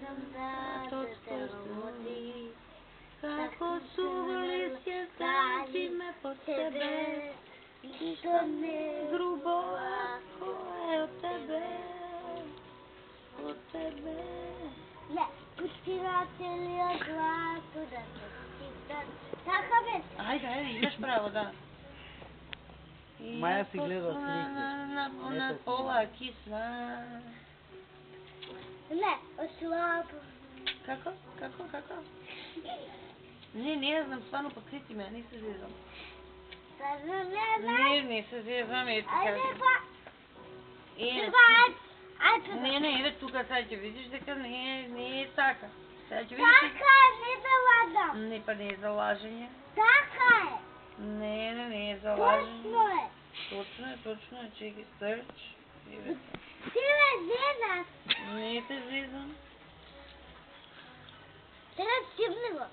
искам да те роди. Како суголистje стави ме под себе, ништо не грубо лако е од тебе, од тебе. Не, пустила целиот злато да се читат. Така бе. Ајде, имаш право, да. Маја си гледа слики. На пола кисна. Не, ослабо. Како? Не ја знам, стварно подкрити ме, не се зезам. Стварно не знам. Не се зезам, ето Ајде кажа. па. Не, еве тука сега ќе видиш дека не е така. Сега ќе видиш. Така е, не да ладам. Не, па не е за лажење. Така е. Не е за лажење. Точно е. Чеки, срч. Ти ме зезаш. Не те зезам. Сега ципни го.